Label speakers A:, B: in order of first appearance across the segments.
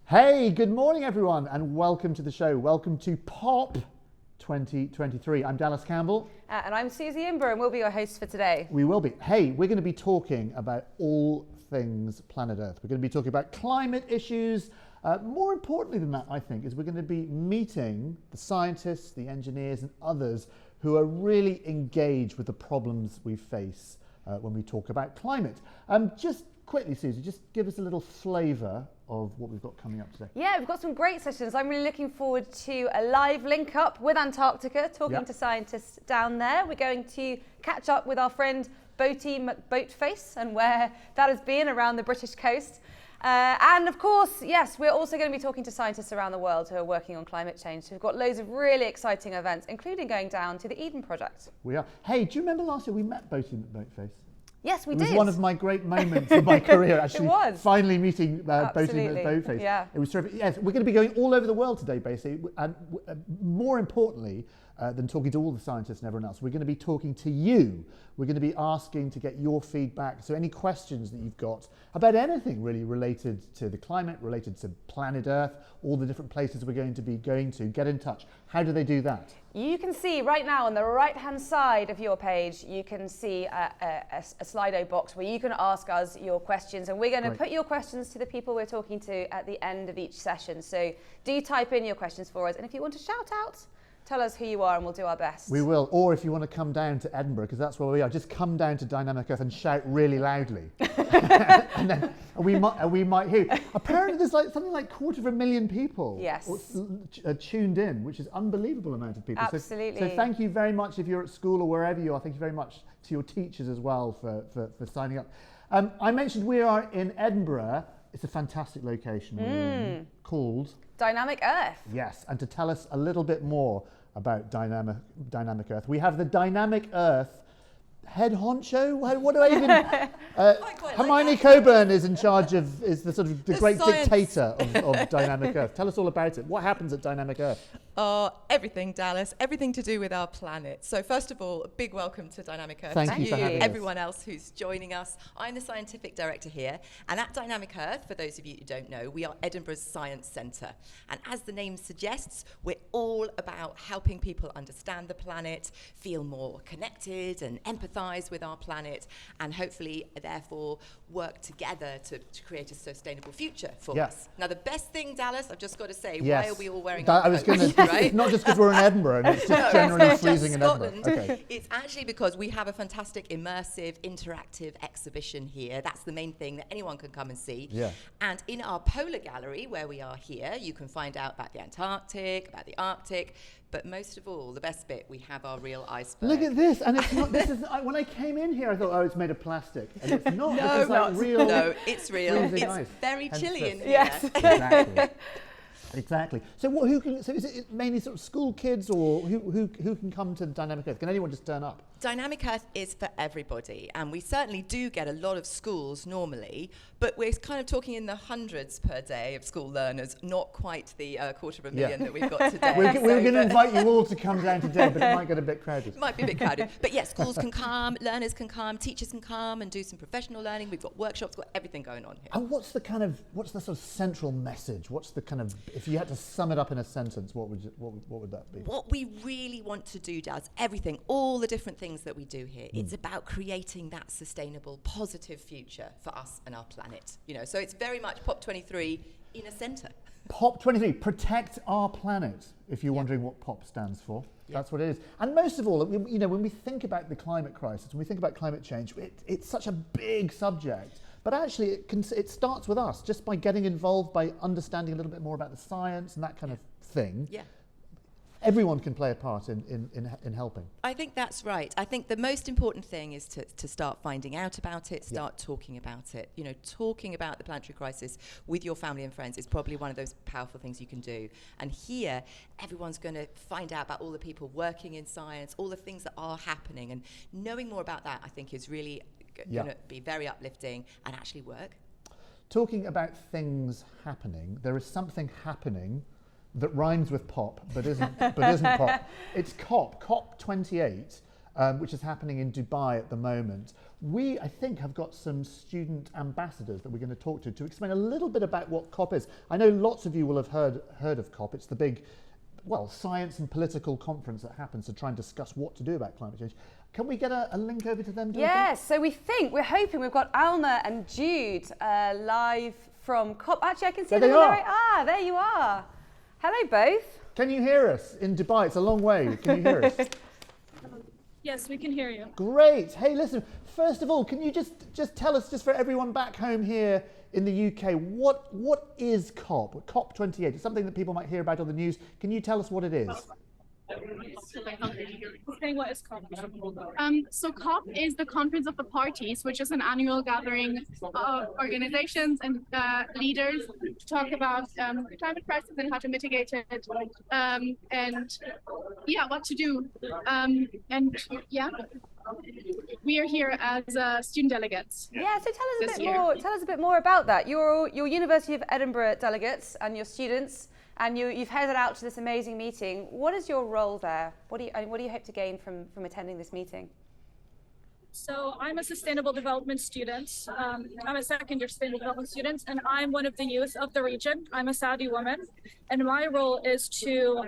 A: Hey, good morning everyone and welcome to the show. Welcome to POP 2023. I'm Dallas Campbell.
B: And I'm Suzie Imber and we'll be your hosts for today.
A: We will be. Hey, we're going to be talking about all things planet Earth. We're going to be talking about climate issues. More importantly than that, I think, is we're going to be meeting the scientists, the engineers and others who are really engaged with the problems we face when we talk about climate. Just quickly, Suzie, just give us a little flavour of what we've got coming up today.
B: Yeah, we've got some great sessions. I'm really looking forward to a live link up with Antarctica, talking to scientists down there. We're going to catch up with our friend Boaty McBoatface and where that has been around the British coast. And of course, yes, we're also going to be talking to scientists around the world who are working on climate change. So we've got loads of really exciting events, including going down to the Eden Project.
A: We are. Hey, do you remember last year we met Boaty McBoatface?
B: Yes, we did.
A: It was one of my great moments in my career, actually.
B: It was.
A: Finally meeting Boaty McBoatface.
B: Yeah.
A: It was terrific. Yes, we're going to be going all over the world today, basically. And more importantly than talking to all the scientists and everyone else, we're going to be talking to you. We're going to be asking to get your feedback. So any questions that you've got about anything really related to the climate, related to planet Earth, all the different places we're going to be going to, get in touch. How do they do that?
B: You can see right now on the right-hand side of your page, you can see a Slido box where you can ask us your questions, and we're going to put your questions to the people we're talking to at the end of each session. So do type in your questions for us, and if you want to shout out, tell us who you are and we'll do our best.
A: We will. Or if you want to come down to Edinburgh, because that's where we are, just come down to Dynamic Earth and shout really loudly. and then we might hear. Apparently there's something like 250,000 people tuned in, which is an unbelievable amount of people.
B: Absolutely.
A: So thank you very much if you're at school or wherever you are. Thank you very much to your teachers as well for signing up. I mentioned we are in Edinburgh. It's a fantastic location called
B: Dynamic Earth.
A: Yes, and to tell us a little bit more about Dynamic Earth, we have the Dynamic Earth head honcho. What do I even? Hermione Coburn is in charge of, is the sort of the great dictator of Dynamic Earth. Tell us all about it. What happens at Dynamic Earth?
C: Everything, Dallas. Everything to do with our planet. So first of all, a big welcome to Dynamic Earth.
A: Thank you for having us.
C: Everyone else who's joining us. I'm the scientific director here, and at Dynamic Earth, for those of you who don't know, we are Edinburgh's Science Centre. And as the name suggests, we're all about helping people understand the planet, feel more connected and empathise with our planet, and hopefully, therefore, work together to create a sustainable future for us. Now, the best thing, Dallas, I've just got to say, why are we all wearing our coats? Right?
A: It's not just because we're in Edinburgh and it's just generally freezing in Edinburgh.
C: Okay. It's actually because we have a fantastic, immersive, interactive exhibition here. That's the main thing that anyone can come and see.
A: Yeah.
C: And in our polar gallery, where we are here, you can find out about the Antarctic, about the Arctic, but most of all, the best bit, we have our real iceberg.
A: Look at this, and it's not. This is when I came in here, I thought, oh, it's made of plastic, and it's not.
C: No,
A: it's like real.
C: No, it's real. It's
A: ice.
C: very chilly in here.
B: Yes.
A: Exactly. Exactly. So, who can? So, is it mainly sort of school kids, or who can come to Dynamic Earth? Can anyone just turn up?
C: Dynamic Earth is for everybody, and we certainly do get a lot of schools normally, but we're kind of talking in the hundreds per day of school learners, not quite the 250,000 that we've got today.
A: We're going to invite you all to come down today, but it might get a bit crowded.
C: It might be a bit crowded, but yes, schools can come, learners can come, teachers can come and do some professional learning. We've got workshops, got everything going on here.
A: And what's the sort of central message? What's the kind of, if you had to sum it up in a sentence, what would that be?
C: What we really want to do, Daz, everything, all the different things that we do here, it's about creating that sustainable, positive future for us and our planet. You know, so it's very much POP 23 in a centre.
A: POP 23, protect our planet. If you're wondering what POP stands for, that's what it is. And most of all, you know, when we think about the climate crisis, when we think about climate change, it's such a big subject. But actually, it starts with us, just by getting involved, by understanding a little bit more about the science and that kind of thing.
C: Yeah.
A: Everyone can play a part in helping.
C: I think that's right. I think the most important thing is to start finding out about it, start talking about it. You know, talking about the planetary crisis with your family and friends is probably one of those powerful things you can do. And here, everyone's going to find out about all the people working in science, all the things that are happening. And knowing more about that, I think, is really going to be very uplifting and actually work.
A: Talking about things happening, there is something happening that rhymes with pop, but isn't pop. It's COP 28, which is happening in Dubai at the moment. We, I think, have got some student ambassadors that we're going to talk to explain a little bit about what COP is. I know lots of you will have heard of COP. It's the big, well, science and political conference that happens to try and discuss what to do about climate change. Can we get a link over to them?
B: Yes, so we're hoping we've got Alma and Jude live from COP. Actually, I can see them. There you are. Hello, both.
A: Can you hear us in Dubai? It's a long way. Can you hear us?
D: Yes, we can hear you.
A: Great. Hey, listen, first of all, can you just tell us, just for everyone back home here in the UK, what is COP? COP28. It's something that people might hear about on the news. Can you tell us what it is?
D: Saying what is COP? So COP is the Conference of the Parties, which is an annual gathering of organizations and leaders to talk about the climate crisis and how to mitigate it, and what to do. We are here as student delegates.
B: Yeah, so tell us a bit more about that. Your University of Edinburgh delegates and your students. And you've headed out to this amazing meeting. What is your role there? What do you hope to gain from attending this meeting?
D: So I'm a sustainable development student. I'm a second-year sustainable development student, and I'm one of the youth of the region. I'm a Saudi woman, and my role is to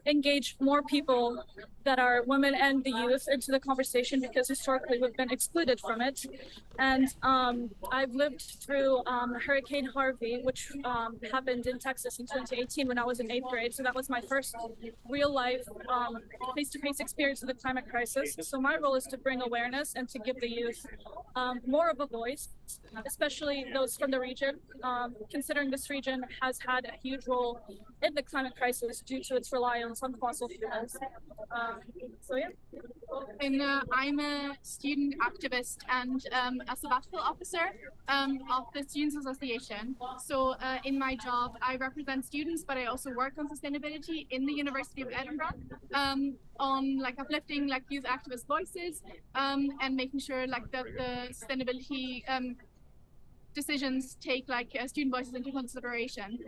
D: engage more people that are women and the youth into the conversation, because historically we've been excluded from it. And I've lived through Hurricane Harvey, which happened in Texas in 2018 when I was in 8th grade. So that was my first real-life face-to-face experience of the climate crisis. So my role is to bring awareness and to give the youth more of a voice, especially those from the region, considering this region has had a huge role in the climate crisis due to its reliance on fossil fuels.
E: And I'm a student activist and a sabbatical officer of the Students Association. So in my job, I represent students, but I also work on sustainability in the University of Edinburgh, on like uplifting like youth activist voices, and making sure like that the sustainability decisions take like student voices into consideration.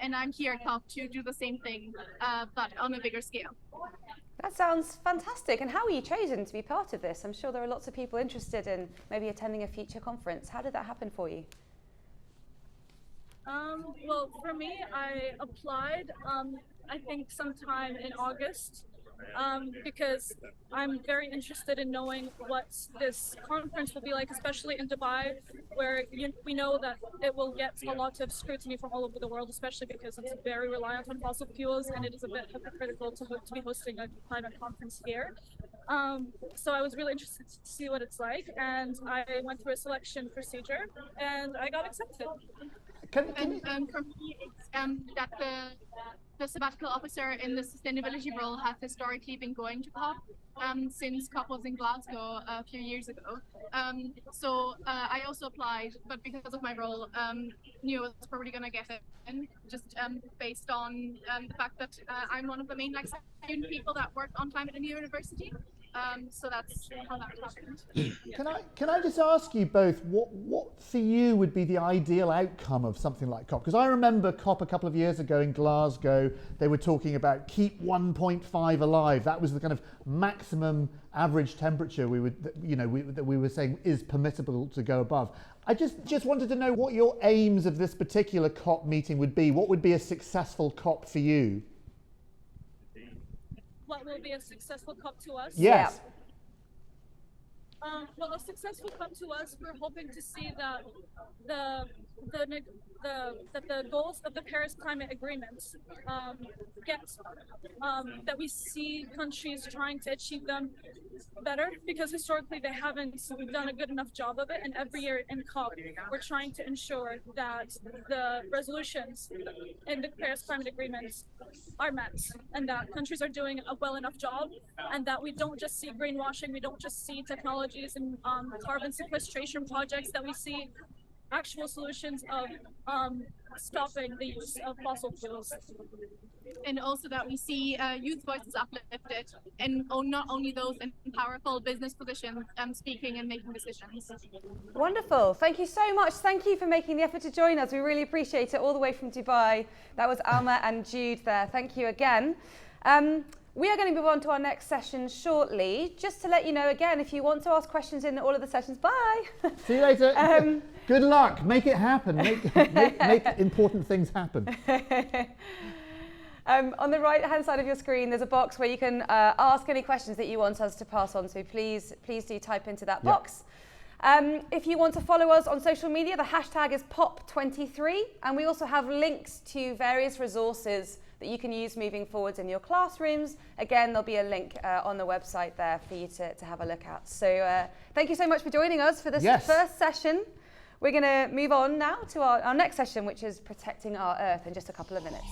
E: And I'm here at COP to do the same thing, but on a bigger scale.
B: That sounds fantastic. And how were you chosen to be part of this? I'm sure there are lots of people interested in maybe attending a future conference. How did that happen for you?
D: Well, for me, I applied, I think sometime in August, because I'm very interested in knowing what this conference will be like, especially in Dubai, where we know that it will get a lot of scrutiny from all over the world, especially because it's very reliant on fossil fuels, and it is a bit hypocritical to be hosting a climate conference here. So I was really interested to see what it's like, and I went through a selection procedure, and I got accepted.
E: For me, it's that the sabbatical officer in the sustainability role has historically been going to COP since COP was in Glasgow a few years ago. So I also applied, but because of my role, knew I was probably going to get it, and just based on the fact that I'm one of the main student people that work on climate in the university. So that's how that happened.
A: Can I just ask you both, what for you would be the ideal outcome of something like COP? Because I remember COP a couple of years ago in Glasgow, they were talking about keep 1.5 alive. That was the kind of maximum average temperature that we were saying is permissible to go above. I just wanted to know what your aims of this particular COP meeting would be. What would be a successful COP for you?
D: What will be a successful COP to us?
A: Yes.
D: Well, a successful COP to us, we're hoping to see that the goals of the Paris Climate Agreement that we see countries trying to achieve them better, because historically they haven't done a good enough job of it, and every year in COP we're trying to ensure that the resolutions in the Paris Climate Agreement are met, and that countries are doing a well enough job, and that we don't just see greenwashing, we don't just see technologies and carbon sequestration projects, that we see actual solutions of stopping the use of fossil fuels.
E: And also that we see youth voices uplifted, and not only those in powerful business positions speaking and making decisions.
B: Wonderful. Thank you so much. Thank you for making the effort to join us. We really appreciate it, all the way from Dubai. That was Alma and Jude there. Thank you again. We are going to move on to our next session shortly. Just to let you know again, if you want to ask questions in all of the sessions, bye.
A: See you later. Good luck. Make it happen. Make important things happen.
B: On the right-hand side of your screen, there's a box where you can ask any questions that you want us to pass on. So please do type into that box. If you want to follow us on social media, the hashtag is POP23. And we also have links to various resources that you can use moving forwards in your classrooms. Again, there'll be a link on the website there for you to have a look at. So thank you so much for joining us for this first session. We're going to move on now to our next session, which is protecting our Earth, in just a couple of minutes.